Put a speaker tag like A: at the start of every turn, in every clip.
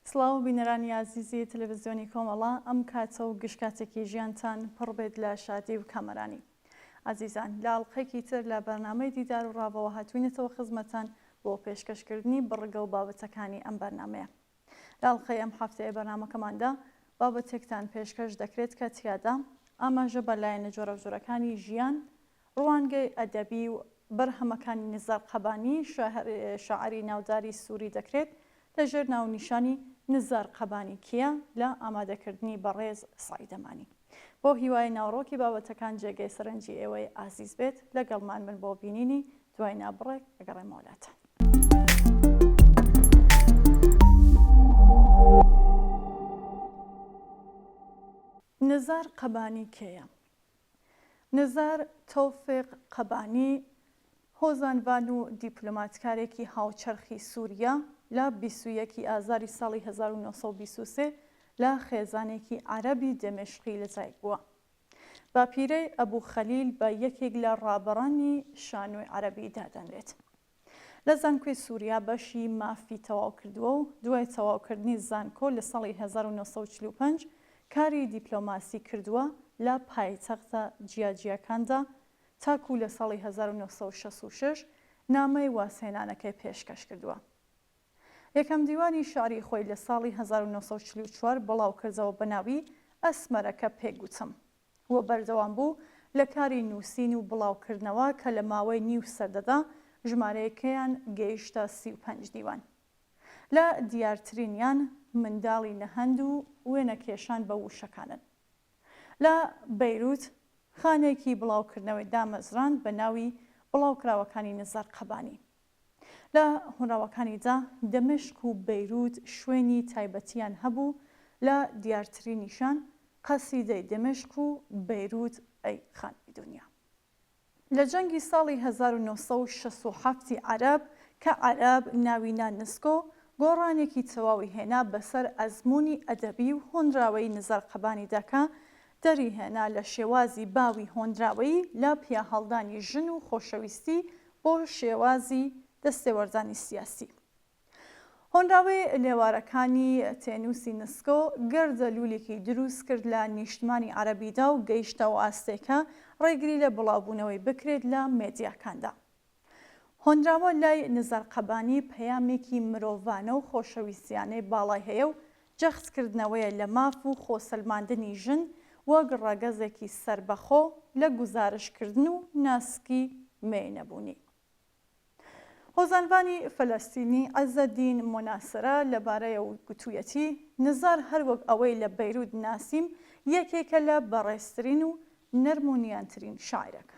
A: سڵاو بینەرانی عزیزی تەلەڤیزیۆنی کۆمەڵا ئەم کاتە و گشتکاتێکی ژیانتان پڕ بێت لە شادی و کامەرانی. عزیزان لە ئاڵلقەیەکی تر لە بەرنامەی دیدار و ڕاوەوە هاتووینەتەوە خزمەتان بۆ پێشکەشکردنی بڕگە و بابەتەکانی ئەم بەرنامەیە. لە ئاڵلقەی ئەم هەفتەیە بەرنامەکەماندا بابەتێکتان پێشکەش دەکرێت کە تیادا ئاماژە بەلایەنە جۆرە و جۆرەکانی ژیان، ڕوانگەی ئەدەبی و بەرهەمەکانی نزار قەبانی شاعری ناوداری سووری دەکرێت لەژێر ناونیشانی نزار قەبانی کیە لە ئامادەکردنی بەڕێز سعیدەمانی. بۆ هیوای ناوڕۆکی بابەتەکان جێگەی سەرنجی ئێوەی ئازیز بێت لەگەڵمان من بۆ بینینی دوای نابڕێک ئەگەڕێمە وڵاتە. نزار قەبانی کێیە؟ نزار تۆفیق قەبانی هۆزانبان و دیپلۆماتکارێکی هاوچەرخی سووریا لە 21 ئازاری ساڵی 1923 لە خێزانێکی عەرەبی دەمێشقی لەدایک بووە. باپیرەی ئەبوو خەلیل بە یەکێک لە ڕابەڕانی شانۆی عەرەبی دادەنرێت. لە زانکۆی سووریا بەشی مافی تەواو کردووە و دوای تەواوکردنی زانکۆ لە ساڵی 1945 کاری دیپلۆماسی کردووە لە پایتەختە جیاجیەکاندا تاکو لە ساڵی 1966 نامەی واسهێنانەکەی پێشکەش کردووە. یەکەم دیوانی شعری خۆی لە ساڵی 1944 بڵاو کردەوە بە ناوی ئەسمەرەکە پێگوتم وە بەردەوام بوو لە کاری نووسین و بڵاوکردنەوە کە لە ماوەی نیو سەردەدا ژمارەیەکەیان گەیشتە 35 دیوان. لە دیارترینیان منداڵی نەهەند و وێنەکێشان بە وشەکانن. لە بەیروت خانێکی بڵاوکردنەوەی دامەزراند بە ناوی بڵاوکراوەکانی نزار قەبانی. لە هۆنراوەکانیدا دەمەشق و بەیروت شوێنی تایبەتیان هەبوو. لە دیارترینیشان قەسیدەی دەمەشق و بەیروت ئەی خانی دنیا. لە جەنگی ساڵی 1967 عەرەب کە عەرەب ناوینا نسکۆ گۆڕانێکی تەواوی هێنا بەسەر ئەزموونی ئەدەبی و هۆنراوەی نزار قەبانیدا کە دەری هێنا لە شێوازی باوی هۆنراوەی لە پیاهەڵدانی ژن و خۆشەویستی بۆ شێوازی دەستێوەردانی سیاسی. هۆنراوەی لێوارەکانی تێنووسی نسکۆ گەردە لولێکی دروست کرد لە نیشتمانی عەرەبیدا و گەیشتەوە ئاستێکە ڕێگری لە بڵاوبوونەوەی بکرێت لە مێدیاکاندا. هۆنراوە لای نزار قەبانی پەیامێکی مرۆڤانە و خۆشەویستیانەی باڵای هەیە و جەختکردنەوەیە لە ماف و خۆسەلماندنی ژن وەک ڕەگەزێکی سەربەخۆ لە گوزارشکردن و ناسکی مێینەبوونی. هۆزانبانی فەلەستینی عەزەدین مۆناسرە لەبارەیە گوتوویەتی نزار هەروەک ئەوەی لە بەیروت ناسیم یەکێکە لە بەڕێزترین و نەرمونیانترین شاعیرەکە.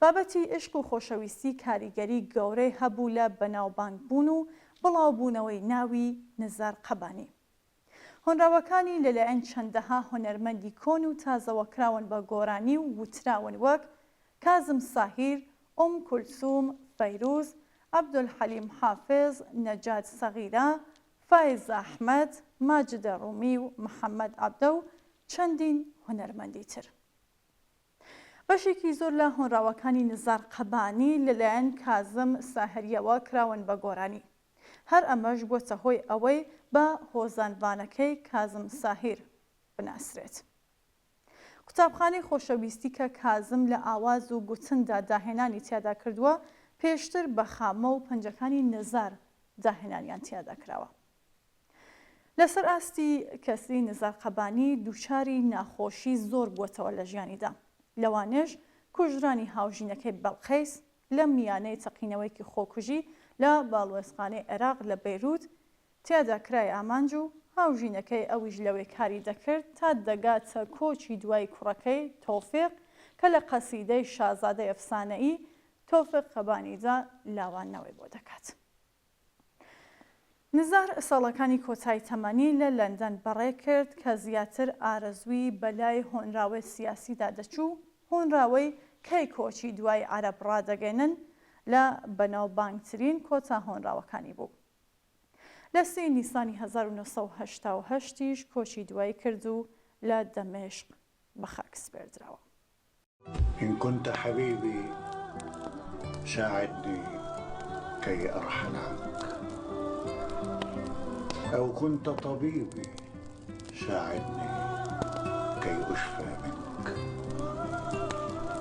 A: بابەتی عشق و خۆشەویستی کاریگەری گەورەی هەبوو لە بەناوبانگبوون و بڵاوبوونەوەی ناوی نزار قەبانی. هۆنراوەکانی لەلایەن چەندەها هۆنەرمەندی کۆن و تازەوەکراون بە گۆرانی و وتراون وەک کازم ساهیر، کولسوم، فەیروز، عەبدولحەلیم حافز، نەجات سەغیرە، فایز ئەحمەد، ماجدە ڕوومی و محەممەد عەبدە و چەندین هۆنەرمەندی تر. بەشێکی زۆر لە هۆنراوەکانی نزار قەبانی لەلایەن کازم ساهریەوە کراون بە گۆرانی. هەر ئەمەش بۆتە هۆی ئەوەی بە هۆزانبانەکەی کازم ساهیر بناسرێت. قوتابخانەی خۆشەویستی کە کازم لە ئاواز و گوتندا داهێنانی تیادا کردووە پێشتر بە خامە و پەنجەکانی نزار داهێنانیان تیادا کراوە. لەسەر ئاستی کەسری نزار قەبانی دووچاری ناخۆشی زۆر بووەتەوە لە ژیانیدا. لەوانێش کوژرانی هاوژینەکەی بەڵقەیس لە میانەی تەقینەوەیکی خۆکوژی لە باڵوێزخانەی عێراق لە بەیروت تیادا کرای ئامانج و هاوژینەکەی ئەویش لەوەی کاری دەکرد تا دەگاتە کۆچی دوای کوڕەکەی تۆفیق کە لە قەسیدەی شازادەی ئەفسانەیی تۆفیق قەبانیدا لاوانەوەی بۆ دەکات. نزار ساڵەکانی کۆتایی تەمەنی لە لەندەن بەڕێ کرد کە زیاتر ئارەزووی بەلای هۆنراوەی سیاسیدا دەچوو. هۆنراوەی کەی کۆچی دوای عەرەب ڕادەگەێنن لە بەناوبانگترین کۆتا هۆنراوەکانی بوو. لە 3 نیسانی 1988 کۆچی دوای کرد و لە دەمێشق بە خاک سپێردراوە.
B: إن كنت حبيبي ساعدني كي أرحل عنك. لو كنت طبيبي ساعدني كي أشفى منك.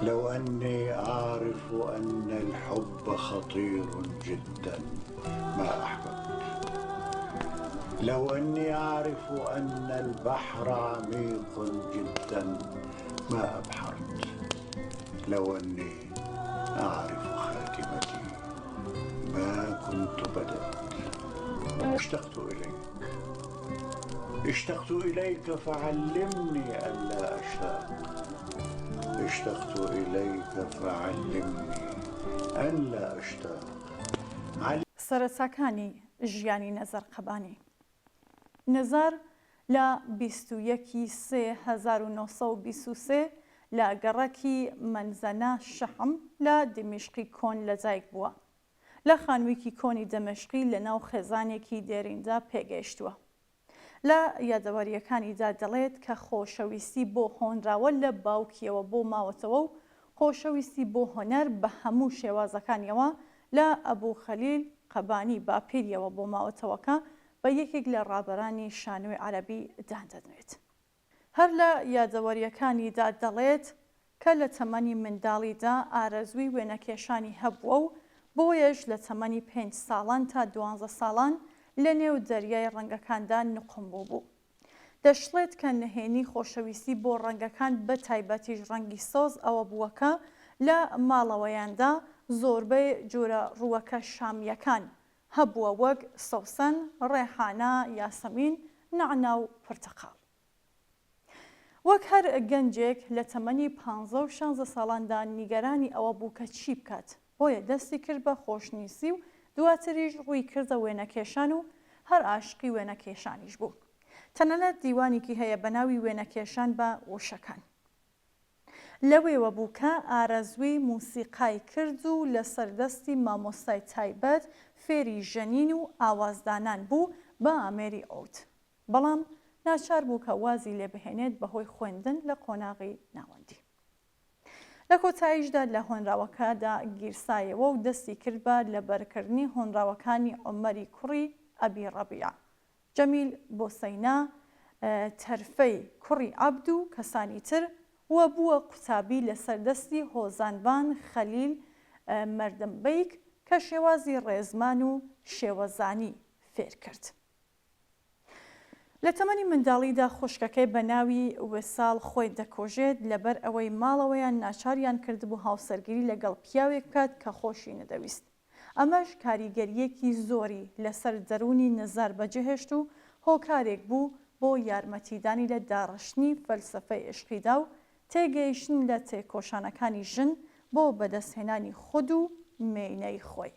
B: لو أني أعرف أن الحب خطير جدا ما أحببت. لو أني أعرف أن البحر عميق جدا ما أبحرت. لو أني أعرف خاتمتي ما كنت بدأت. اشتقت إليك، اشتقت إليك فعلمني ألا أشتاق. اشتقت إليك فعلمني ألا أشتاق.
A: سەرەتاکانی ژیانی نەزار قەبانی. نەزار لە 21/3/1923 لە گەڕەکی مەنزەنە شەحم لە دمشقی کۆن لەدایک بووە. لە خانوویەکی کۆنی دەمەشقی لە ناو خێزانێکی دێریندا پێگەیشتووە. لە یادەوەریەکانیدا دەڵێت کە خۆشەویستی بۆ هۆنراوە لە باوکیەوە بۆ ماوەتەوە و خۆشەویستی بۆ هۆنەر بە هەموو شێوازەکانیەوە لە ئەبوو خەلیل قەبانی باپیریەوە بۆ ماوەتەوەکە بە یەکێک لە ڕابەرانی شانۆی عەرەبی دادەنوێت. هەر لە یادەوەریەکانیدا دەڵێت کە لە تەمەنی منداڵیدا ئارەزووی وێنەکێشانی هەبووە و بۆیەش لە تەمەنی 5 ساڵان تا 12 ساڵان لە نێو دەریای ڕەنگەکاندا نقم بوو. دەشڵێت کە نهێنی خۆشەویستی بۆ ڕەنگەکان بە تایبەتیش ڕەنگی سۆز ئەوە بووەکە لە ماڵەوەیاندا زۆربەی جۆرە ڕووەکە شامیەکان هەبووە وەک سەوسەن، ڕێحانە، یاسەمین، نەعنا و پرتەقاڵ. وەک هەر گەنجێک لە تەمەنی 15 و 16 ساڵاندا نیگەرانی ئەوە بوو کە چی بکات، بۆیە دەستی کرد بە خۆشنویسی و دواتریش ڕووی کردە وێنەکێشان و هەر عاشقی وێنەکێشانیش بوو. تەنانەت دیوانێکی هەیە بە ناوی وێنەکێشان بە وشەکان. لەوێوە بوو کە ئارەزووی موسیقای کرد و لە سەردەستی مامۆستای تایبەت فێری ژەنین و ئاوازدانان بوو بە ئامێری ئۆت. بەڵام ناچار بوو کە وازی لێ بهێنێت بەهۆی خوێندن لە قۆناغی ناوەندی. لە کۆتاییشدا لە هۆنراوەکەدا گیرسایەوە و دەستی کرد بە لەبەرکردنی هۆنراوەکانی عومەری کوڕی ئەبی ڕەبیع، جەمیل بۆسەینا، تەرفەی کوڕی عەبد و کەسانی تر، وە بووە قوتابی لە سەردەستی هۆزانبان خەلیل مەردمبەیک کە شێوازی ڕێزمان و شێوەزانی فێر کرد. لە تەمەنی منداڵیدا خوشکەکەی بە ناوی وێساڵ خۆی دەکۆژێت لەبەر ئەوەی ماڵەوەیان ناچاریان کردبوو هاوسەرگیری لەگەڵ پیاوێک بکات کە خۆشی نەدەویست. ئەمەش کاریگەریەکی زۆری لەسەر دەرونی نەزار بەجێهێشت و هۆکارێک بوو بۆ یارمەتیدانی لە داڕشتنی فەلسەفەی عشقیدا و تێگەیشتن لە تێکۆشانەکانی ژن بۆ بەدەستهێنانی خود و مێینەی خۆی.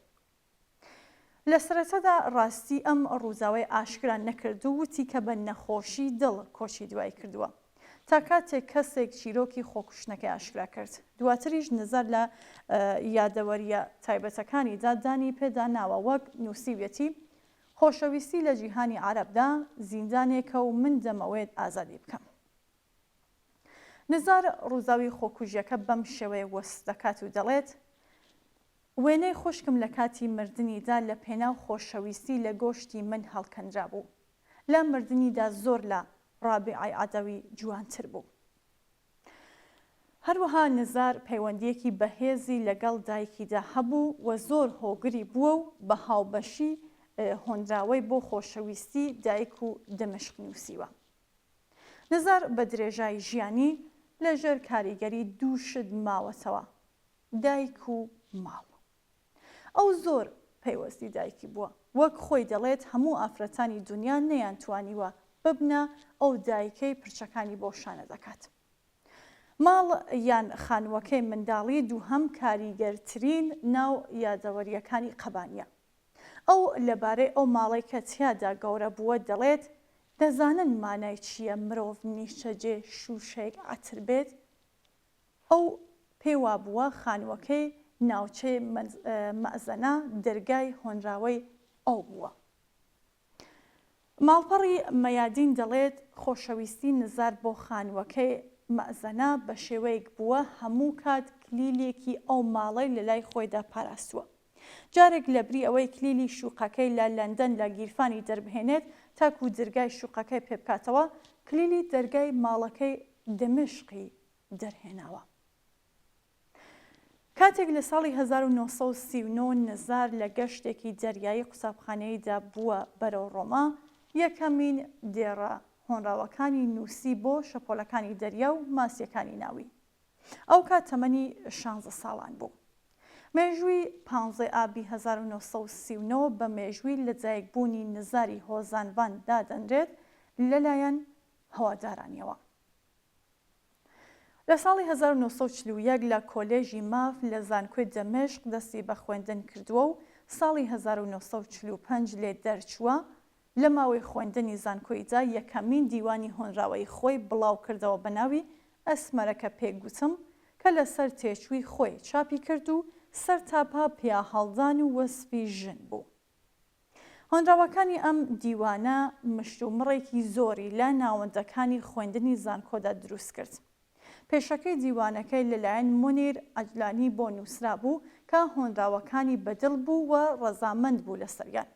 A: لە سەرەتادا ڕاستی ئەم ڕووزاوەی ئاشکرا نەکرد و وتی کە بە نەخۆشی دڵ کۆچی دوای کردووە تا کاتێک کەسێک چیرۆکی خۆکوشتنەکەی ئاشکرا کرد. دواتریش نەزار لە یادەوەریە تایبەتەکانیدا دانی پێدا ناوە وەک نووسیوێتی خۆشەویستی لە جیهانی عەرەبدا زیندانێکە و من دەمەوێت ئازادی بکەم. نەزار ڕووزاوی خۆکوژیەکە بەم شێوەیە وەست دەکات و دەڵێت وێنەی خوشکم لە کاتی مردنیدا لە پێناو خۆشەویستی لە گۆشتی من هەڵکەندرا بوو. لە مردنیدا زۆر لە ڕابعی عەدەوی جوانتر بوو. هەروەها نەزار پەیوەندیەکی بەهێزی لەگەڵ دایکیدا هەبوو و زۆر هۆگری بووە و بە هاوبەشی هۆنراوەی بۆ خۆشەویستی دایک و دمشق نووسیوە. نەزار بە درێژایی ژیانی لەژێر کاریگەری دوو شت ماوەتەوە، دایک و ماڵ. ئەو زۆر پەیوەستی دایکی بووە، وەک خۆی دەڵێت هەموو ئافرەتانی دنیا نەیانتوانیوە ببنە ئەو دایکەی پرچەکانی بۆ شانە دەکات. ماڵ یان خانووەکەی منداڵی دووهەم کاریگەرترین ناو یادەوەریەکانی قەبانیە. ئەو لەبارەی ئەو ماڵی کە تیادا گەورە بووە دەڵێت دەزانن مانای چییە مرۆڤ نیشتەجێ شوشەیەک عەتر بێت. ئەو پێوا بووە خانووەکەی ناوچەی مەزەنە دەرگای هۆنراوەی ئەو بووە. ماڵپەڕی مەیادین دەڵێت خۆشەویستی نەزار بۆ خانووەکەی مەزەنە بە شێوەیەک بووە هەموو کات کلیلێکی ئەو ماڵەی لە لای خۆیدا پاراستووە. جارێک لەبری ئەوەی کلیلی شوقەکەی لە لەندەن لە گیرفانی دەربهێنێت تاکو دەرگای شوقەکەی پێ بکاتەوە کلیلی دەرگای ماڵەکەی دەمشقی دەرهێناوە. کاتێک لە ساڵی 1939 نزار لە گەشتێکی دەریایی قوتابخانەیەدا بووە بەرەو ڕۆما، یەکەمین دێڕە هۆنراوەکانی نووسی بۆ شەپۆلەکانی دەریا و ماسیەکانی ناوی. ئەو کات تەمەنی 16 ساڵان بوو. مێژووی 15 ئابی 1939 بە مێژووی لەجایەکبوونی نزاری هۆزانبان دادەنرێت لەلایەن هەوادارانیەوە. لە ساڵی 1941 لە کۆلێژی ماف لە زانکۆی دەمێشق دەستی بە خوێندن کردووە و ساڵی 1945 لێ دەرچووە. لە ماوەی خوێندنی زانکۆیدا یەکەمین دیوانی هۆنراوەی خۆی بڵاو کردەوە بە ناوی ئەسمەرەکە پێکگوتم کە لەسەر تێچووی خۆی چاپی کرد و سەرتاپا پیا هەڵدان و وەسفی ژن بوو. هۆنراوەکانی ئەم دیوانە مشتومڕێکی زۆری لە ناوەندەکانی خوێندنی زانکۆدا دروست کرد. پێشەکەی دیوانەکەی لەلایەن مونیر ئەجلانی بۆ نووسرا بوو کە هۆنراوەکانی بەدڵ بوو و ڕەزامەند بوو لەسەریان.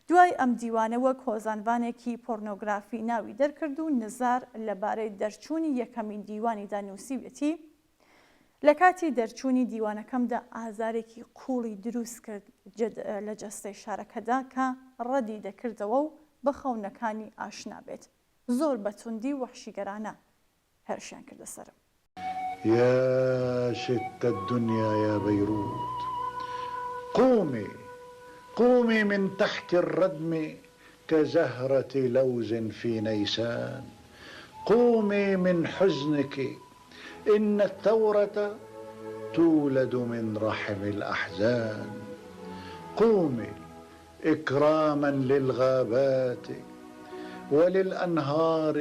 A: دوای ئەم دیوانە وەک هۆزانبانێکی پۆرنۆگرافی ناوی دەرکرد و نزار لەبارەی دەرچوونی یەکەمین دیوانیدا نووسیوێتی لە کاتی دەرچوونی دیوانەکەمدا ئازارێکی قوڵی دروست کرد لە جەستەی شارەکەدا کە ڕەدی دەکردەوە و بە خەونەکانی ئاشنا بێت. زۆر بەتوندی وەحشیگەرانە هەرشیان کردە سەرم.
B: يا شتى الدنيا يا بيروت قومي من تحت الردم كزهرة لوز في نيسان. قومي من حزنك إن الثورة تولد من رحم الأحزان. قومي إكراما للغابات وللأنهار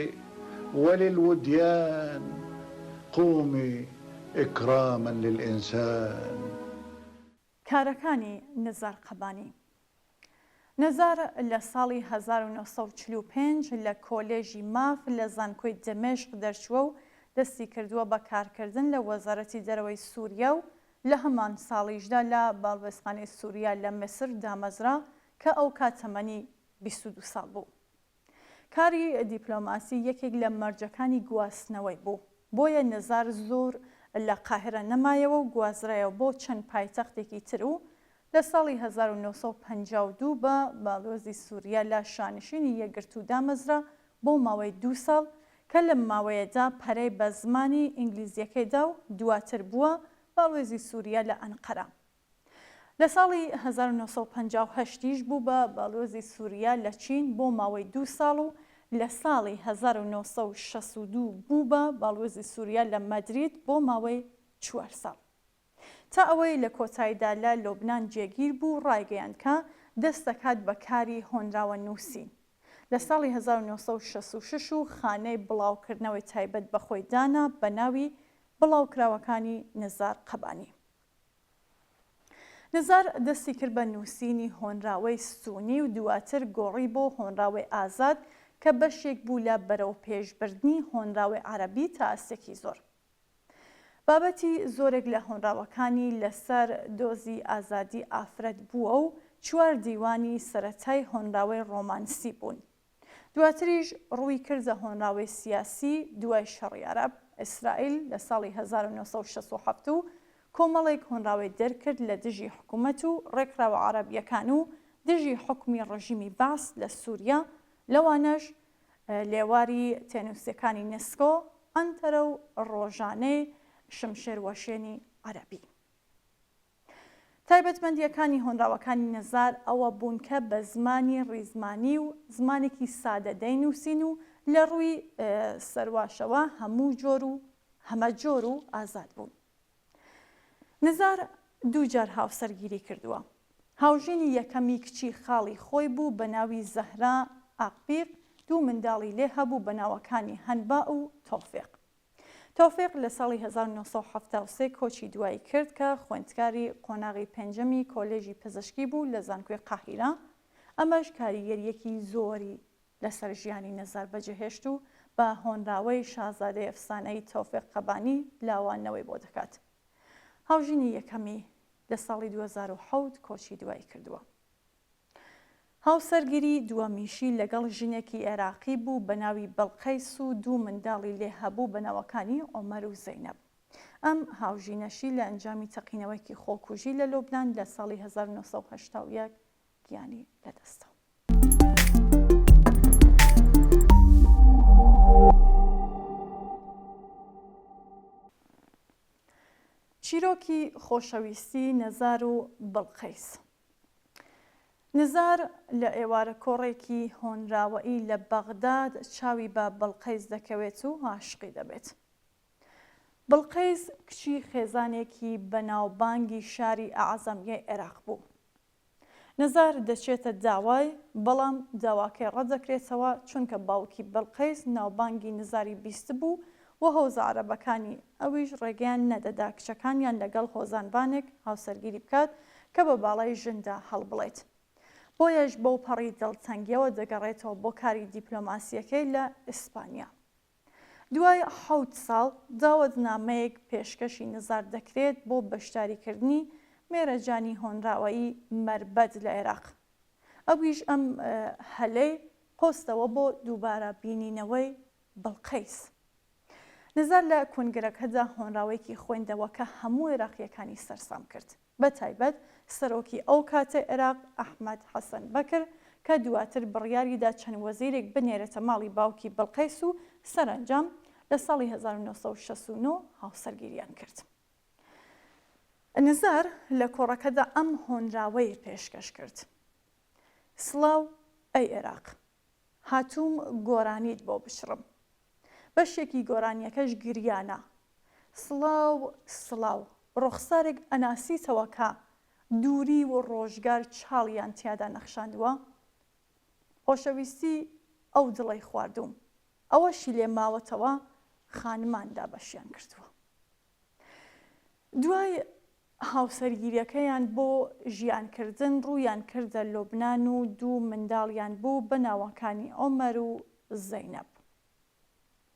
B: وللوديان. قومي إكراما للإنسان.
A: کارەکانی نزار قەبانی. نزار لە ساڵی 1945 لە کۆلێژی ماف لە زانکۆی دەمێشق دەرچووە و دەستی کردووە بە کارکردن لە وەزارەتی دەرەوەی سووریا و لە هەمان ساڵیشدا لە باڵوێزخانەی سووریا لە میسر دامەزرا کە ئەو کات تەمەنی 22 ساڵ بوو. کاری دیپلۆماسی یەکێک لە مەرجەکانی گواستنەوەی بوو. بۆیە نزار زۆر لە قاهرە نەمایەوە و گوازرایەوە بۆ چەند پایتەختێکی تر و لە ساڵی 1952 بە باڵۆزی سووریا لە شانشینی یەکگرتو دامەزرا بۆ ماوەی 2 ساڵ کە لە ماوەیەدا پەرەی بە زمانی ئینگلیزیەکەیدا و دواتر بووە باڵۆزی سووریا لە ئەنقەرە. لە ساڵی 1958 بوو بە باڵۆزی سووریا لە چین بۆ ماوەی 2 ساڵ و لە ساڵی 1962 بوو بە باڵۆزی سووریا لە مەدرید بۆ ماوەی 4 ساڵ. تا ئەوەی لە کۆتاییدا لە لۆبنان جێگیر بوو ڕایگەیاند کە دەست دەکات بە کاری هۆنراوە نووسین. لە ساڵی 1966 و خانەی بڵاوکردنەوەی تایبەت بەخۆی دانا بە ناوی بڵاوکراوەکانی نزار قەبانی. نزار دەستی کرد بە نووسینی هۆنراوەی سونی و دواتر گۆڕی بۆ هۆنراوەی ئازاد کە بەشێک بوو لە بەرەو پێشبردنی هۆنراوەی عەرەبی تا ئەستێکی زۆر. بابەتی زۆرێک لە هۆنراوەکانی لەسەر دۆزی ئازادی ئافرەت بووە و 4 دیوانی سەرەتای هۆنراوەی ڕۆمانسی بوون. دواتریش ڕووی کردە هۆنراوەی سیاسی دوای شەڕی عەرەب ئیسرائیل لە ساڵی 1967 و کۆمەڵێک هۆنراوەی دەرکرد لە دژی حکوومەت و ڕێکخراوە عەرەبیەکان و دژی حکومی ڕژیمی باس لە سووریا، لەوانەش لێواری تێنووسەکانی نسکۆ، ئەنتەرە و ڕۆژانەی شمشێروەشێنی عەرەبی. تایبەتمەندیەکانی هۆنراوەکانی نزار ئەوە بوون کە بە زمانی ڕیزمانی و زمانێکی سادە دەینووسین و لە ڕووی سەرواشەوە هەمە جۆر و ئازاد بوون. نزار 2 جار هاوسەرگیری کردووە. هاوژینی یەکەمی کچی خاڵی خۆی بوو بە ناوی زەهرا ئاقبیق، 2 منداڵی لێ هەبوو بە ناوەکانی هەنبا و تۆفیق. تۆفیق لە ساڵی 1973 کۆچی دوایی کرد کە خوێندکاری قۆناغی پێنجەمی کۆلێژی پزیشکی بوو لە زانکۆی قاهیرە. ئەمەش کاریگەریەکی زۆری لەسەر ژیانی نزار بەجێهێشت و بە هۆنراوەی شازادەی ئەفسانەی تۆفیق قەبانی لاوانەوەی بۆ دەکات. هاوژینی یەکەمی لە ساڵی 2007 کۆچی دوایی کردووە. هاوسەرگیری دووەمیشی لەگەڵ ژنێکی عێراقی بوو بە ناوی بەڵقەیس و دوو منداڵی لێ هەبوو بە ناوەکانی عۆمەر و زەینەب. ئەم هاوژینەشی لە ئەنجامی تەقینەوەیەکی خۆکوژی لە لۆبنان لە ساڵی 1981 گیانی لەدەستە. چیرۆکی خۆشەویستی نەزار و بەڵقەیس. نزار لە ئێوارە کۆڕێکی هۆنراوەئی لە بەغداد چاوی بە بەڵقەیس دەکەوێت و عاشقی دەبێت. بەڵقەیس کچی خێزانێکی بەناوبانگی شاری ئەعزەمیەی عێراق بوو. نزار دەچێتە داوای، بەڵام داواکەی ڕەدەکرێتەوە چونکە باوکی بەڵقەیس ناوبانگی نزاری بیست بوو و هۆزە عەرەبەکانی ئەویش ڕێگەیان نەدەدا کچەکانیان لەگەڵ هۆزانبانێک هاوسەرگیری بکات کە بە باڵای ژندا هەڵبڵێت. بۆیەش بەو پەڕی دڵتەنگیەوە دەگەڕێتەوە بۆ کاری دیپلۆماسیەکەی لە ئیسپانیا. دوای 7 ساڵ داوەتنامەیەک پێشکەشی نزار دەکرێت بۆ بەشداریکردنی مێرەجانی هۆنراوەیی مەربەد لە عێراق. ئەویش ئەم هەلەی قۆستەوە بۆ دووبارە بینینەوەی بەڵقەیس. نزار لە کونگرەکەدا هۆنراوەیەکی خوێندەوە کە هەموو عێراقیەکانی سەرسام کرد، بە تایبەت سەرۆکی ئەو کاتە عێراق ئەحمەد حەسەن بەکر کە دواتر بڕیاریدا چەند وەزیرێک بنێرێتە ماڵی باوکی بەڵقەیس و سەرنجام لە ساڵی 1969 هاوسەرگیریان کرد. نزار لە کۆڕەکەدا ئەم هۆنراوەیە پێشکەش کرد: سڵاو ئەی عێراق، هاتووم گۆرانیت بۆ بشڕم. بەشێکی گۆرانیەکەش گریانە: سڵاو سڵاو، ڕوخسارێک ئەناسیتەوە کە دووری و ڕۆژگار چاڵیان تیادا نەخشاندووە. خۆشەویستی ئەو دڵی خواردوم، ئەوەشی لێ ماوەتەوە خانماندا بەشیان کردووە. دوای هاوسەرگیریەکەیان بۆ ژیانکردن ڕوویان کردە لۆبنان و دوو منداڵیان بوو بە ناوەکانی عۆمەر و زەینەب.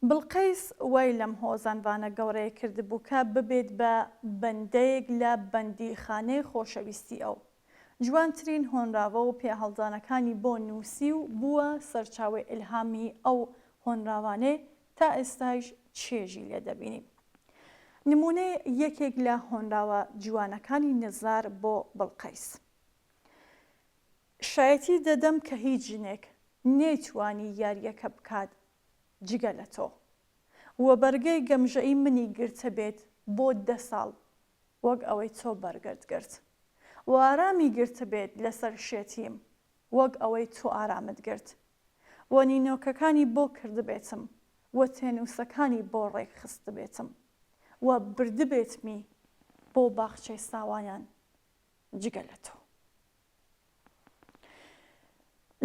A: بڵقەیس وای لەم هۆزانبانە گەورەیە کردبوو کە ببێت بە بەندەیەک لە بەندیخانەی خۆشەویستی ئەو. جوانترین هۆنراوە و پێهەڵدانەکانی بۆ نووسی و بووە سەرچاوەی ئیلهامی ئەو هۆنراوانەی تا ئێستاش چێژی لێ دەبینیم. نمونەی یەکێک لە هۆنراوە جوانەکانی نزار بۆ بڵقەیس: شایەتی دەدەم کە هیچ ژنێک نەیتوانی یاریەکە بکات جگە لە تۆ، وە بەرگەی گەمژەئی منی گرتە بێت بۆ 10 ساڵ وەک ئەوەی تۆ بەرگەت گرت، و ئارامی گرتە بێت لەسەر شێتیم وەک ئەوەی تۆ ئارامت گرت، و نینۆکەکانی بۆ کردبێتم، و تێنووسەکانی بۆ ڕێک خستبێتم، و بردبێتمی بۆ باخچەی ساوایان جگە لە تۆ.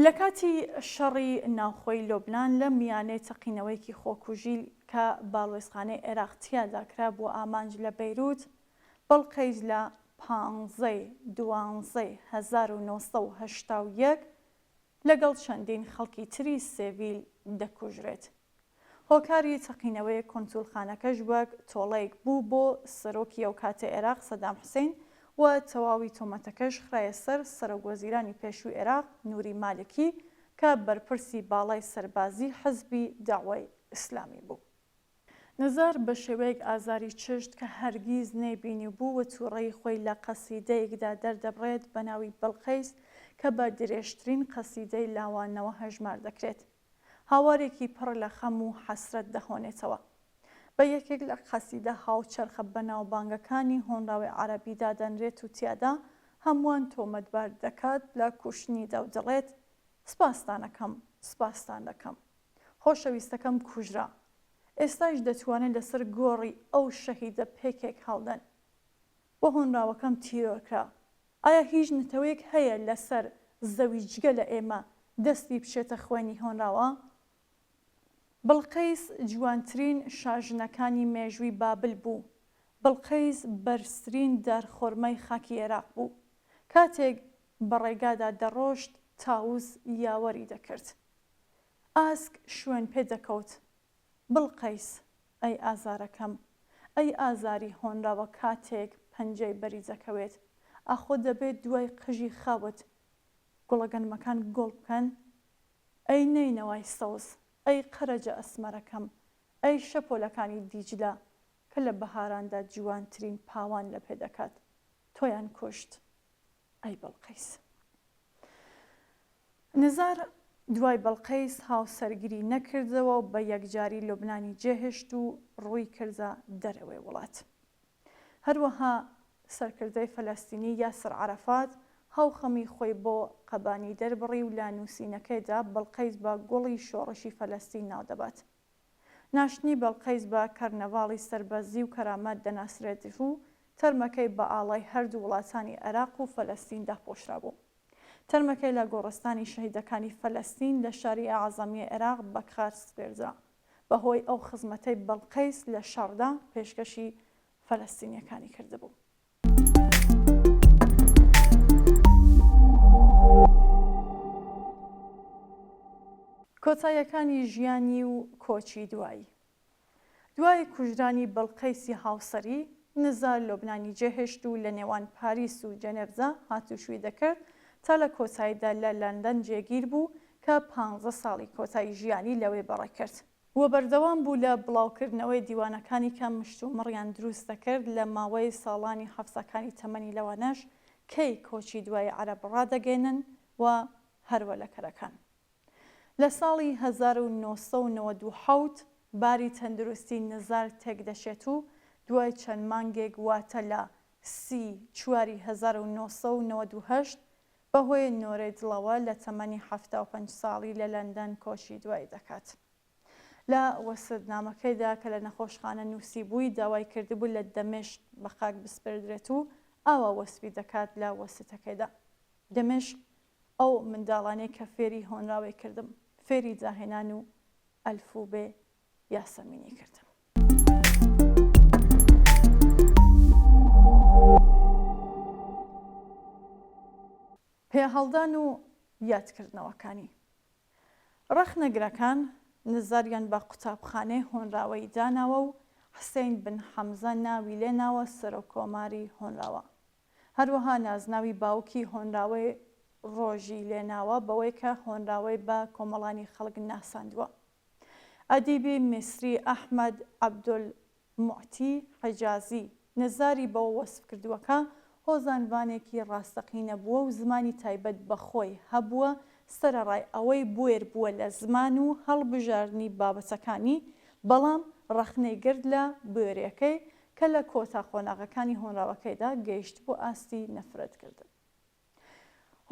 A: لە کاتی شەڕی ناوخۆی لۆبنان لە میانەی تەقینەوەیەکی خۆکوژی کە باڵوێزخانەی عێراق تیادا کرا بۆ ئامانج لە بەیروت، بەڵقەیس لە 15/12/1981 لەگەڵ چەندین خەڵکی تری سێڤیل دەکوژرێت. هۆکاری تەقینەوەی کۆنسولخانەکەش وەک تۆڵەیەک بوو بۆ سەرۆکی ئەو کاتە عێراق سەدام حوسێن، و تەواوی تۆمەتەکەش خرایە سەر سەرۆکوەزیرانی پێشووی عێراق نووری مالکی کە بەرپرسی باڵای سەربازی حزبی داوای ئیسلامی بوو. نزار بە شێوەیەک ئازاری چشت کە هەرگیز نەیبینی بوو و تووڕەی خۆی لە قەسیدەیەکدا دەردەبڕێت بە ناوی بەڵقەیس کە بە درێژترین قەسیدەی لاوانەوە هەژمار دەکرێت. هاوارێکی پڕ لە خەم و حەسرەت دەهۆنێتەوە. بە یەکێک لە قەسیدە هاوچەرخە بەناوبانگەکانی هۆنراوی عەرەبی دادەنرێت و تیادا هەمووان تۆمەتبار دەکات لە کوشتنیدا و دەڵێت: سپاستان دەکەم، سپاستان دەکەم، خۆشەویستەکەم کوژرا، ئێستاش دەتوانێت لەسەر گۆڕی ئەو شەهیدە پێکێک هەڵدەن، بۆ هۆنراوەکەم تیرۆرکرا. ئایا هیچ نتەوەیەک هەیە لەسەر زەوی جگە لە ئێمە دەستی بچێتە خوێنی هۆنراوە؟ بڵقەیس جوانترین شاژنەکانی مێژووی بابل بوو. بڵقەیس بەرزترین دارخۆرمەی خاکی عێراق بوو. کاتێک بە ڕێگادا دەڕۆشت تاووز یاوەری دەکرد. ئاسک شوێن پێ دەکەوت: بڵقەیس، ئەی ئازارەکەم، ئەی ئازاری هۆنراوە کاتێک پەنجەی بەری دەکەوێت، ئاخۆ دەبێت دوای قژی خاوت گوڵەگەنمەکان گۆڵ بکەن، ئەی نەینەوای سەوز، ئەی قەرەجە ئەسمەرەکەم، ئەی شەپۆلەکانی دیجلە کە لە بەهاراندا جوانترین پاوان لە پێدەکات، تۆیان کوشت ئەی بەڵقەیس. نزار دوای بەڵقەیس هاوسەرگیری نەکردەوە و بە یەکجاری لوبنانی جێهێشت و ڕووی کردە دەرەوەی وڵات. هەروەها سەرکردەی فەلەستینی یاسر عەرەفات هاوخەمی خۆی بۆ قەبانی دەربڕی و لا نووسینەکەیدا بەڵقەیس بە گوڵی شۆڕشی فەلەستین ناو دەبات. ناشتنی بەڵقەیس بە کەرنەڤاڵی سەربەزی و کەرامەت دەناسرێت و تەرمەکەی بە ئاڵای هەردوو وڵاتانی عێراق و فەلەستین داپۆشرا بوو. تەرمەکەی لە گۆڕستانی شەهیدەکانی فەلەستین لە شاری ئاعەزەمیە عێراق بەکار سپێردرا بەهۆی ئەو خزمەتەی بەڵقەیس لە شەڕدا پێشکەشی فەلەستینیەکانی کردبوو. کۆتاییەکانی ژیانی و کۆچی دوایی. دوای کوژرانی بەڵقەیسی هاوسەری، نزار لۆبنانی جێهێشت و لە نێوان پاریس و جەنێڤدا هاتوشوی دەکرد تا لە کۆتاییدا لە لەندەن جێگیر بوو کە 15 ساڵی کۆتایی ژیانی لەوێ بەڕێ کرد. وە بەردەوام بوو لە بڵاوکردنەوەی دیوانەکانی کە مشت و مڕیان دروست دەکرد لە ماوەی ساڵانی حەفسەکانی تەمەنی لەوانەش کەی کۆچی دوای عەرەب ڕادەگەێنن و هەروەلەکەرەکان. لە ساڵی 1997 باری تەندروستی نزار تێک دەشێت و دوای چەند مانگێک واتە لە 1998 بەهۆی نۆرەی دڵەوە لە تەمەنی 75 ساڵی لە لەندەن کۆچی دوای دەکات. لە وەسەدنامەکەیدا کە لە نەخۆشخانە نووسی بووی داوای کردبوو لە دەمێشق بە خاک بسپێردرێت و ئاوا وەسفی دەکات لە وەستەکەیدا. دەمێشق ئەو منداڵانەی کە فێری هۆنراوی کردم، فێری داهێنان و ئەلفوبێ یاسەمینی کردم. پێهەڵدان و یادکردنەوەکانی. ڕەخنەگرەکان نزاریان بە قوتابخانەی هۆنراوەی داناوە و حسین بن حەمزە ناوی لێناوە سەرۆکۆماری هۆنراوە. هەروەها نازناوی باوکی هۆنراوەی ڕۆژی لێناوە بەوەی کە هۆنراوەی بە کۆمەڵانی خەڵک ناساندووە. ئەدیبی میسری ئەحمەد عەبدولموعتی حیجازی نزاری بەوە وەسف کردووەکە هۆزانوانێکی ڕاستەقینە بووە و زمانی تایبەت بەخۆی هەبووە سەرەڕای ئەوەی بوێر بووە لە زمان و هەڵبژاردنی بابەتەکانی، بەڵام ڕەخنەی گرت لە بوێریەکەی کە لە کۆتا خۆناغەکانی هۆنراوەکەیدا گەیشت بۆ ئاستی نەفرەتکردن.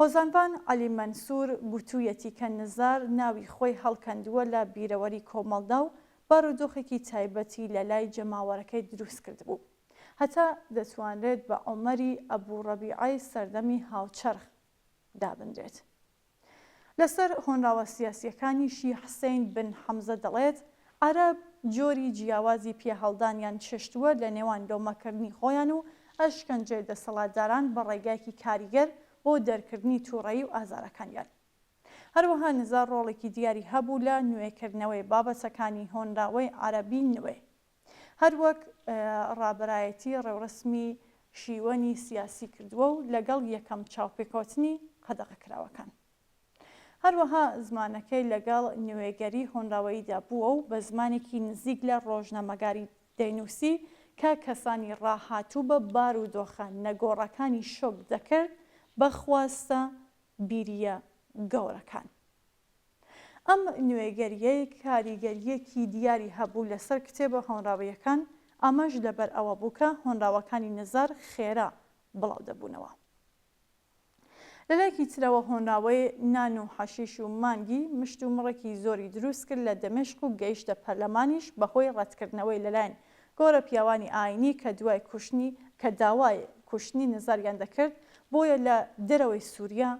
A: هۆزانبان عەلی مەنسوور گوتوویەتی کە نزار ناوی خۆی هەڵکەندووە لە بیرەوەری کۆمەڵدا و بارودۆخێکی تایبەتی لە لای جەماوەرەکەی دروست کردبوو، هەتا دەتوانرێت بە عومەری ئەبوڕەبیعەی سەردەمی هاوچەرخ دابدرێت. لەسەر هۆنراوە سیاسیەکانیشی حسین بن حەمزە دەڵێت عەرەب جۆری جیاوازی پێهەڵدانیان چێشتووە لە نێوان لۆمەکردنی خۆیان و ئەشکەنجەی دەسەڵاتداران بە ڕێگایەکی کاریگەر بۆ دەرکردنی تووڕەیی و ئازارەکانیان. هەروەها نزار ڕۆڵێکی دیاری هەبوو لە نوێکردنەوەی بابەتەکانی هۆنراوەی عەرەبی نوێ، هەروەک ڕابەرایەتی ڕێوڕسمی شیوەنی سیاسی کردووە و لەگەڵ یەکەم چاوپێکەوتنی قەدەغەکراوەکان. هەروەها زمانەکەی لەگەڵ نوێگەری هۆنراوەییدا بووە و بە زمانێکی نزیک لە ڕۆژنامەگاری دەینووسی کە کەسانی ڕاهاتوو بە بارودۆخە نەگۆڕەکانی شۆک دەکرد بە خواستە بیریە گەورەکان. ئەم نوێگەریەی کاریگەریەکی دیاری هەبوو لەسەر کتێبە هۆنراویەکان، ئەمەش لەبەر ئەوە بوو کە هۆنراوەکانی نزار خێرا بڵاو دەبوونەوە. لەلایەکی ترەوە هۆنراوەی نان و حەشیش و مانگی مشت و مڕێکی زۆری دروست کرد لە دەمێشق و گەیشتە پەرلەمانیش بەهۆی ڕەتکردنەوەی لەلایەن گۆرە پیاوانی ئاینی کە دوای کوشتنی کە داوای کوشتنی نزاریان دەکرد بۆیە لە دەرەوەی سووریا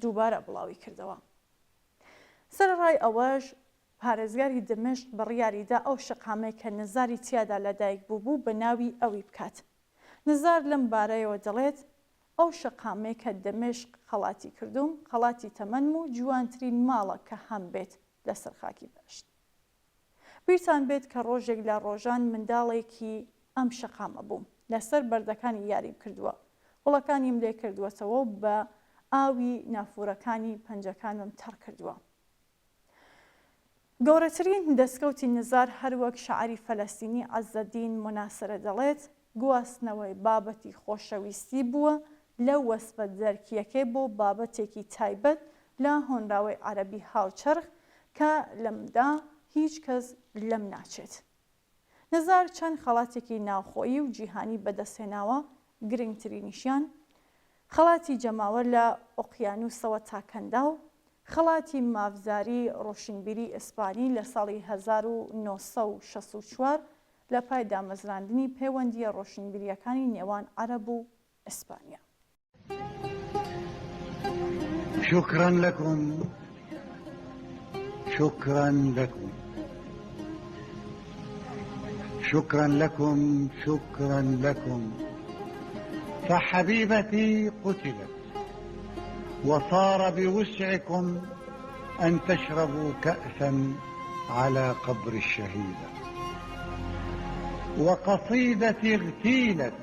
A: دووبارە بڵاوی کردەوە. سەرڕای ئەوەش پارێزگاری دەمێشق بڕیاریدا ئەو شەقامەی کە نزاری تیادا لەدایک بوو بە ناوی ئەوی بکات. نزار لەم بارەیەوە دەڵێت ئەو شەقامەی کە دەمێشق خەڵاتی کردوم خەڵاتی تەمەنم و جوانترین ماڵە کە هەم بێت لەسەر خاکی بەشت. بیرتان بێت کە ڕۆژێک لە ڕۆژان منداڵێکی ئەم شەقامە بووم، لەسەر بەردەکانی یاریم کردووە، وڵەکانیم لێ کردووەتەوە بە ئاوی نافورەکانی پەنجەکانم تەڕ کردووە. گەورەترین دەستکەوتی نزار هەروەک شەعری فەلەستینی عەزەدین موناسرە دەڵێت گواستنەوەی بابەتی خۆشەویستی بووە لە وەسفە دەرکیەکەی بۆ بابەتێکی تایبەت لە هۆنراوەی عەرەبی هاوچەرخ کە لەمدا هیچ کەس لەم ناچێت. نزار چەند خەڵاتێکی ناوخۆیی و جیهانی بەدەستهێناوە، گرنگترینیشیان خەڵاتی جەماوە لە ئۆقیانوسەوە تا کەنداو، خەڵاتی مافزاری ڕۆشنبیری ئیسپانی لە ساڵی 1964 لە پای دامەزراندنی پەیوەندیە ڕۆشنبیریەکانی نێوان عەرەب و ئیسپانیا.
B: شكرا لكم شكرا لكم شكرا لكم شكرا لكم، فحبيبتي قتلت وصار بوسعكم أن تشربوا كأسا على قبر الشهيدة، وقصيدتي اغتيلت،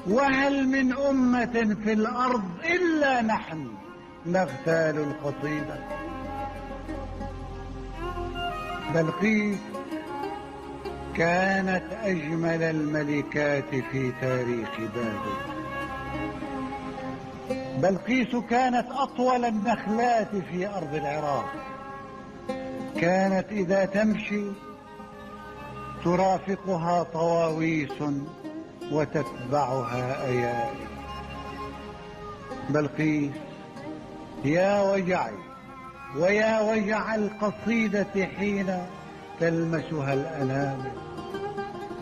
B: وهل من أمة في الأرض إلا نحن نغتال القصيدة. بلقيس كانت أجمل الملكات في تاريخ بابل. بلقيس كانت أطول النخلات في أرض العراق. كانت إذا تمشي ترافقها طواويس وتتبعها أيائل. بلقيس يا وجعي ويا وجع القصيدة حين تلمسها الأنامل.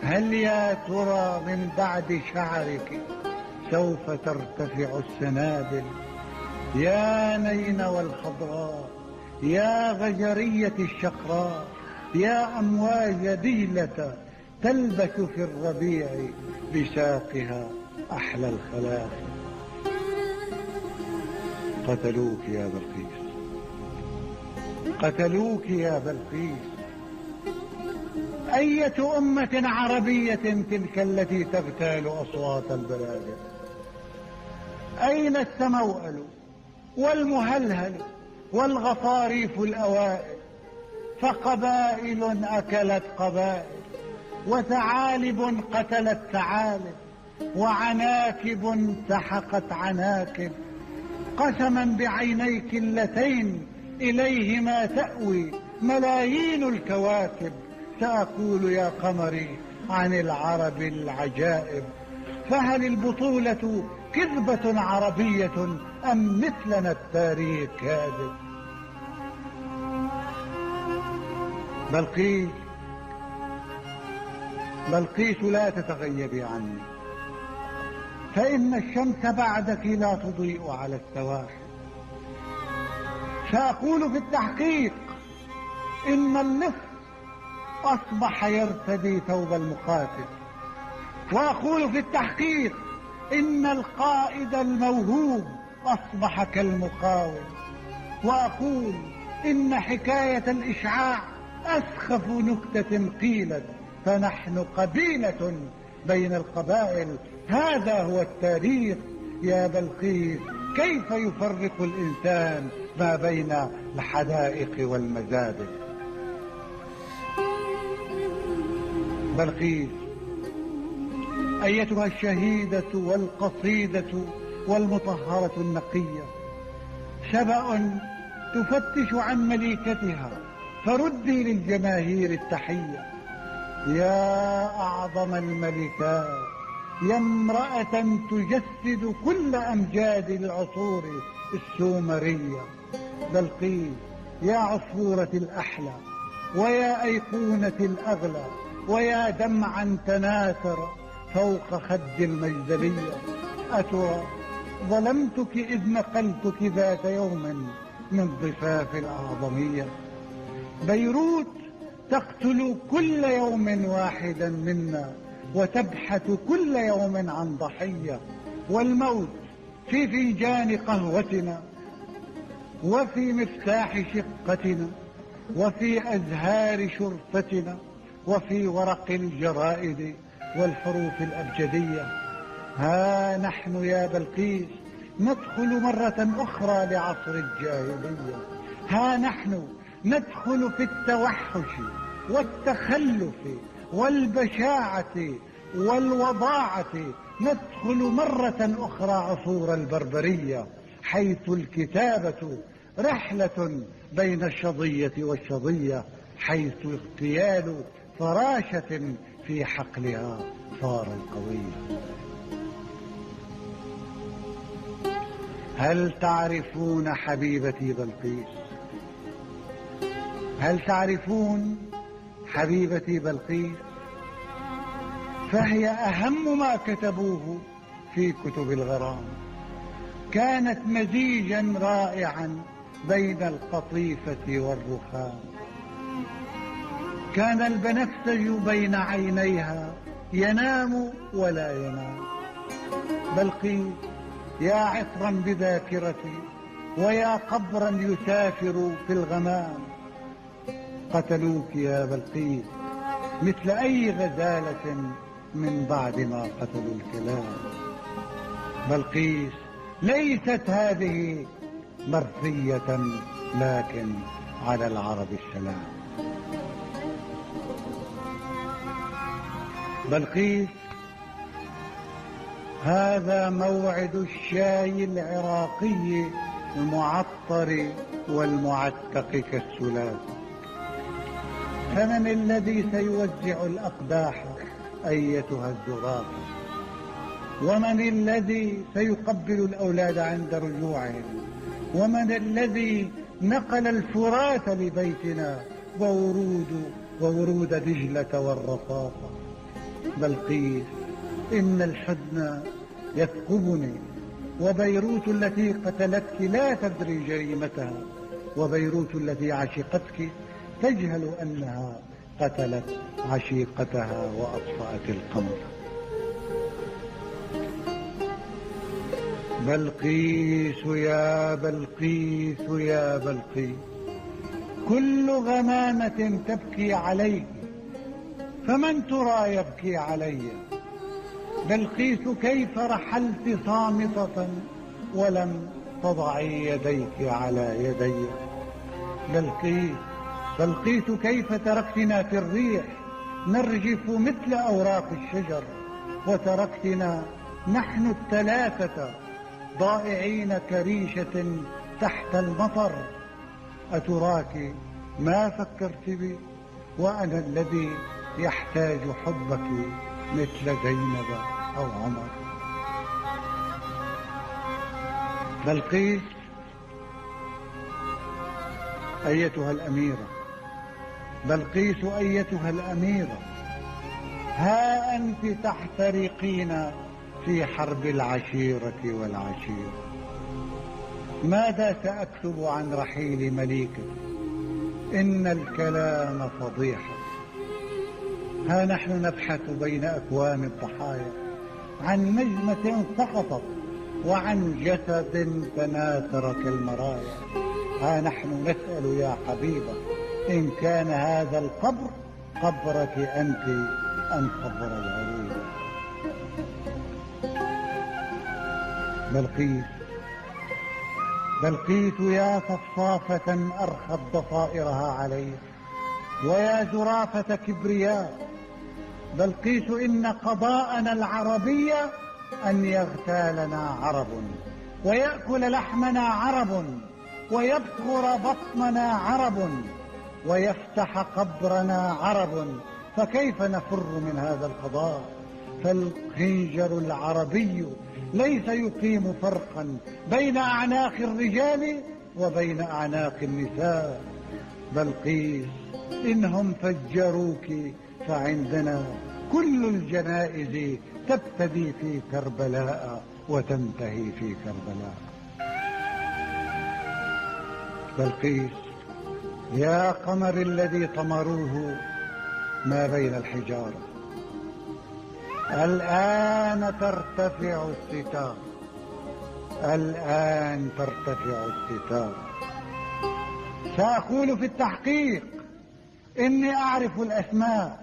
B: هل يا ترى من بعد شعرك سوف ترتفع السنابل؟ يا نينوى الخضراء، يا غجرية الشقراء، يا أمواج ديلة تلبس في الربيع بساقها أحلى الخلاخل. قتلوك يا بلقيس، قتلوك يا بلقيس. أية أمة عربية تلك التي تغتال أصوات البلاد؟ أين السموأل والمهلهل والغطاريف الأوائل؟ فقبائل أكلت قبائل، وثعالب قتلت ثعالب، وعناكب سحقت عناكب. قسما بعينيك اللتين إليهما تأوي ملايين الكواكب، سأقول يا قمري عن العرب العجائب. فهل البطولة كذبة عربية أم مثلنا التاريخ كاذب؟ بلقيس، بلقيس لا تتغيبي عني، فإن الشمس بعدك لا تضيء على السواحل. سأقول في التحقيق إن اللص أصبح يرتدي ثوب المقاتل، وأقول في التحقيق إن القائد الموهوب أصبح كالمقاوم، وأقول إن حكاية الإشعاع أسخف نكتة قيلت، فنحن قبيلة بين القبائل. هذا هو التاريخ يا بلقيس. كيف يفرق الإنسان ما بين الحدائق والمزابل؟ بلقيس أيتها الشهيدة والقصيدة والمطهرة النقية، سبأ تفتش عن مليكتها، فردي للجماهير التحية. يا أعظم الملكات، يا امرأة تجسد كل أمجاد العصور السومرية. بلقيس يا عصفورة الأحلى، ويا أيقونة الأغلى، ويا دمعا تناثر فوق خد المجدلية. أترى ظلمتك إذ نقلتك ذات يوم من ضفاف الأعظمية؟ بيروت تقتل كل يوم واحدا منا، وتبحث كل يوم عن ضحية، والموت في فنجان قهوتنا، وفي مفتاح شقتنا، وفي أزهار شرفتنا، وفي ورق الجرائد والحروف الأبجدية. ها نحن يا بلقيس ندخل مرة أخرى لعصر الجاهلية. ها نحن ندخل في التوحش والتخلف والبشاعة والوضاعة، ندخل مرة أخرى عصور البربرية، حيث الكتابة رحلة بين الشظية والشظية، حيث اغتيال فراشة في حقلها صار القوي. هل تعرفون حبيبتي بلقيس؟ هل تعرفون حبيبتي بلقيس؟ فهي أهم ما كتبوه في كتب الغرام. كانت مزيجا رائعا بين القطيفة والرخام. كان البنفسج بين عينيها ينام ولا ينام. بلقيس يا عطرا بذاكرتي ويا قبرا يسافر في الغمام، قتلوك يا بلقيس مثل أي غزالة من بعد ما قتلوا الكلام. بلقيس ليست هذه مرثية، لكن على العرب السلام. بلقيس هذا موعد الشاي العراقي المعطر والمعتق كالسلاف. فمن الذي سيوزع الأقداح أيتها الزرافة؟ ومن الذي سيقبل الأولاد عند رجوعهم؟ ومن الذي نقل الفرات لبيتنا وورود دجلة والرصافة؟ بلقيس إن الحزن يثقبني، وبيروت التي قتلتك لا تدري جريمتها، وبيروت التي عشقتك تجهل أنها قتلت عشيقتها وأطفأت القمر. بلقيس يا بلقيس يا بلقيس، كل غمامة تبكي عليك، فمن ترى يبكي علي؟ بلقيس كيف رحلت صامتة ولم تضعي يديك على يدي؟ بلقيس كيف تركتنا في الريح نرجف مثل أوراق الشجر، وتركتنا نحن الثلاثة ضائعين كريشة تحت المطر. أتراك ما فكرت بي وأنا الذي يحتاج حبك مثل زينب أو عمر؟ بلقيس أيتها الأميرة، بلقيس أيتها الأميرة، ها أنت تحترقين في حرب العشيرة والعشيرة. ماذا سأكتب عن رحيل مليكة؟ إن الكلام فضيحة. ها نحن نبحث بين أكوام الضحايا عن نجمة سقطت وعن جسد تناثر كالمرايا. ها نحن نسأل يا حبيبة إن كان هذا القبر قبرك أنت أم قبر العروبة؟ بلقيس يا صفصافة أرخت ضفائرها عليه، ويا زرافة كبرياء. بلقيس إن قضاءنا العربي أن يغتالنا عرب، ويأكل لحمنا عرب، ويبخر بطننا عرب، ويفتح قبرنا عرب، فكيف نفر من هذا القضاء؟ فالخنجر العربي ليس يقيم فرقا بين أعناق الرجال وبين أعناق النساء. بلقيس إنهم فجروك فعندنا كل الجنائز تبتدي في كربلاء وتنتهي في كربلاء. بلقيس يا قمر الذي طمروه ما بين الحجارة، الآن ترتفع الستار، الآن ترتفع الستار. سأقول في التحقيق إني أعرف الأسماء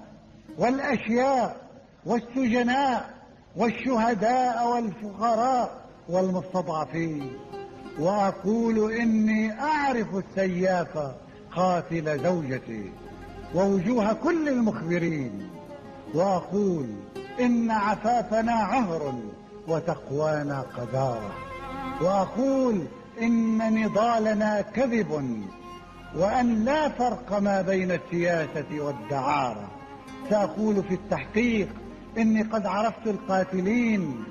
B: والأشياء والسجناء والشهداء والفقراء والمستضعفين، وأقول إني أعرف السياف قاتل زوجتي ووجوه كل المخبرين، وأقول إن عفافنا عهر وتقوانا قذارة، وأقول إن نضالنا كذب، وأن لا فرق ما بين السياسة والدعارة. سأقول في التحقيق إني قد عرفت القاتلين،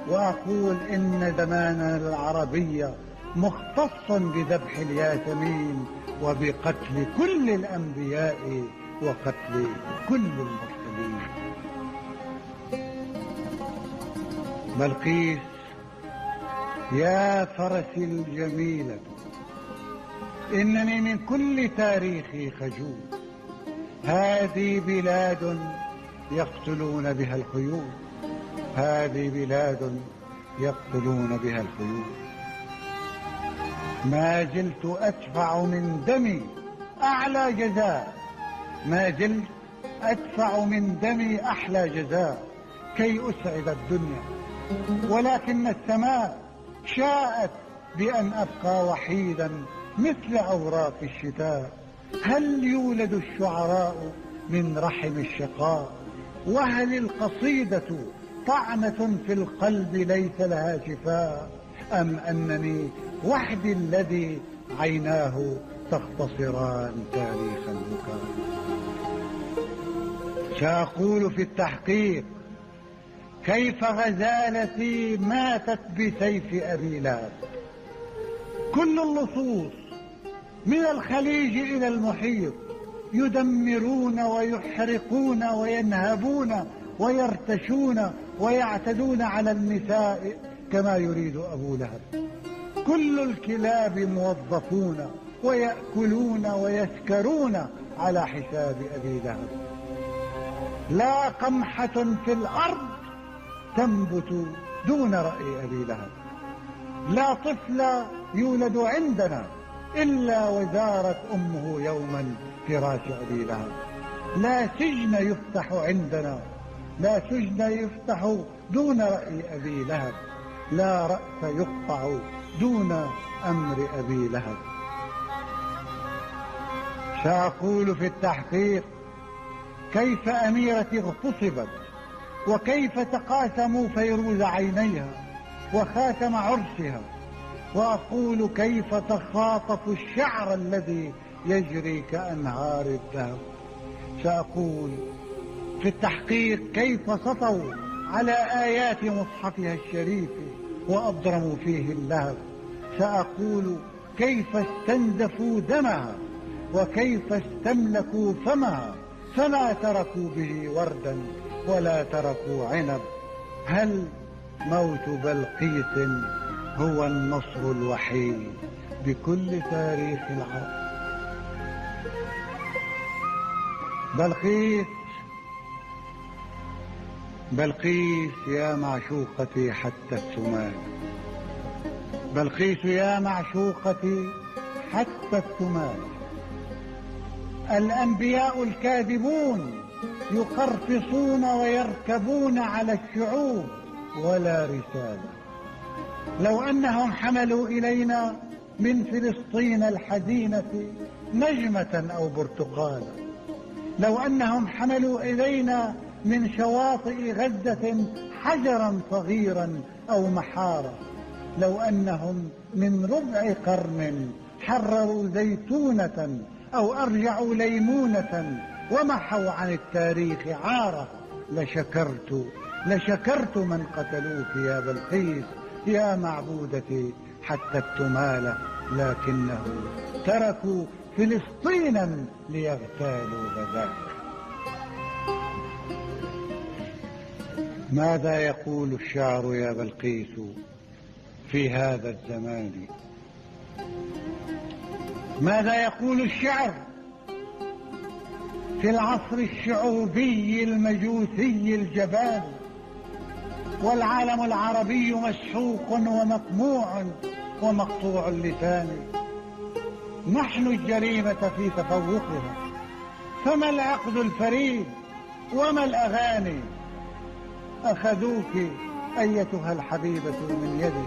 B: وأقول إن زماننا العربي مختص بذبح الياسمين وبقتل كل الأنبياء وقتل كل المرسلين. بلقيس يا فرسي الجميلة، إنني من كل تاريخي خجول. هذه بلاد يقتلون بها الخيول، هذه بلاد يقتلون بها الخيول. ما زلت أدفع من دمي أعلى جزاء، ما زلت أدفع من دمي أحلى جزاء كي أسعد الدنيا، ولكن السماء شاءت بأن أبقى وحيدا مثل أوراق الشتاء. هل يولد الشعراء من رحم الشقاء؟ وهل القصيدة طعنة في القلب ليس لها شفاء؟ أم أنني وحدي الذي عيناه تختصران تاريخ البكاء؟ سأقول في التحقيق كيف غزالتي ماتت بسيف أبي لهب. كل اللصوص من الخليج إلى المحيط يدمرون ويحرقون وينهبون ويرتشون ويعتدون على النساء كما يريد أبو لهب. كل الكلاب موظفون ويأكلون ويسكرون على حساب أبي لهب. لا قمحة في الأرض تنبت دون رأي أبي لهب. لا طفل يولد عندنا إلا وزارت أمه يوما فراش أبي لهب. لا سجن يفتح عندنا، لا سجن يفتح دون رأي أبي لهب. لا رأس يقطع دون أمر أبي لهب. سأقول في التحقيق كيف أميرة اغتصبت، وكيف تقاسموا فيروز عينيها وخاتم عرسها. وأقول كيف تخاطف الشعر الذي يجري كأنهار الذهب. سأقول في التحقيق كيف سطوا على آيات مصحفها الشريف وأضرموا فيه اللهب. سأقول كيف استنزفوا دمها وكيف استملكوا فمها، فما تركوا به وردا ولا تركوا عنب. هل موت بلقيس هو النصر الوحيد بكل تاريخ العرب؟ بلقيس يا معشوقتي حتى السمال، بلقيس يا معشوقتي حتى السمال. الأنبياء الكاذبون يقرفصون ويركبون على الشعوب ولا رسالة. لو أنهم حملوا إلينا من فلسطين الحزينة نجمة أو برتقالا، لو أنهم حملوا إلينا من شواطئ غزة حجرا صغيرا أو محارة، لو أنهم من ربع قرن حرروا زيتونة أو أرجعوا ليمونة ومحوا عن التاريخ عارة، لشكرت من قتلوك يا بلقيس يا معبودتي حتى التمالة، لكنه تركوا فلسطينا ليغتالوا غزاك. ماذا يقول الشعر يا بلقيس في هذا الزمان؟ ماذا يقول الشعر في العصر الشعوبي المجوسي الجبان والعالم العربي مسحوق ومقموع ومقطوع اللسان؟ نحن الجريمة في تفوقها، فما العقد الفريد وما الأغاني؟ أخذوك أيتها الحبيبة من يدي،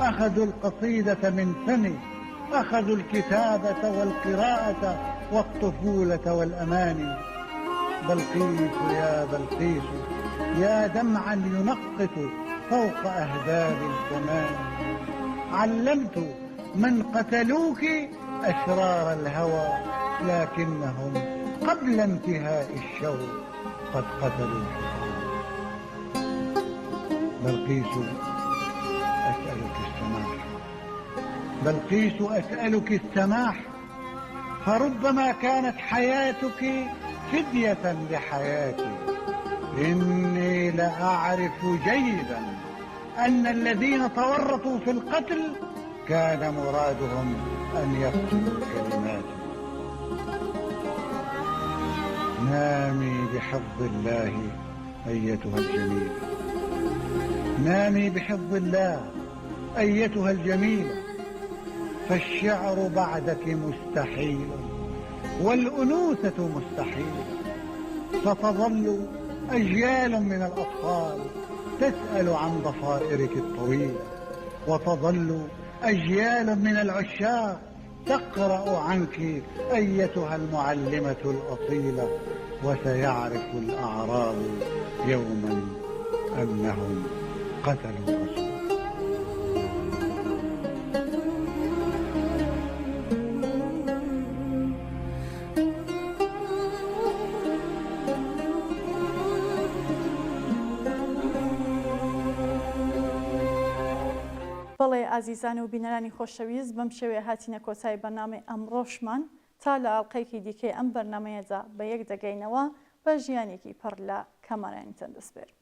B: أخذوا القصيدة من فمي، أخذوا الكتابة والقراءة والطفولة والأماني. بلقيس يا بلقيس، يا دمعا ينقط فوق أهداب الزمان، علمت من قتلوك أشرار الهوى، لكنهم قبل انتهاء الشوق قد قتلوا الحصان. بلقيس أسألك السماح، بلقيس أسألك السماح، فربما كانت حياتك فدية لحياتي. إني لأعرف جيدا أن الذين تورطوا في القتل كان مرادهم أن يقتلوا كلماتي. نامي بحفظ الله أيتها الجميلة، نامي بحفظ الله أيتها الجميلة، فالشعر بعدك مستحيل والأنوثة مستحيلة. ستظل أجيال من الأطفال تسأل عن ضفائرك الطويلة، وتظل أجيال من العشاق تقرأ عنك أيتها المعلمة الأصيلة. وسيعرف الأعراب يوما أنهم قتلوا الرسول.
A: بەڵێ ئازیزان و بینەرانی خۆشەویست، بەم شێوەیە هاتینە کۆتایی بەرنامەی ئەمڕۆشمان. تا لە ئاڵلقەیەکی دیکەی ئەم بەرنامەیەدا بە یەک دەگەینەوە بە ژیانێکی پڕ لە کەمانانی تەندروست بێت.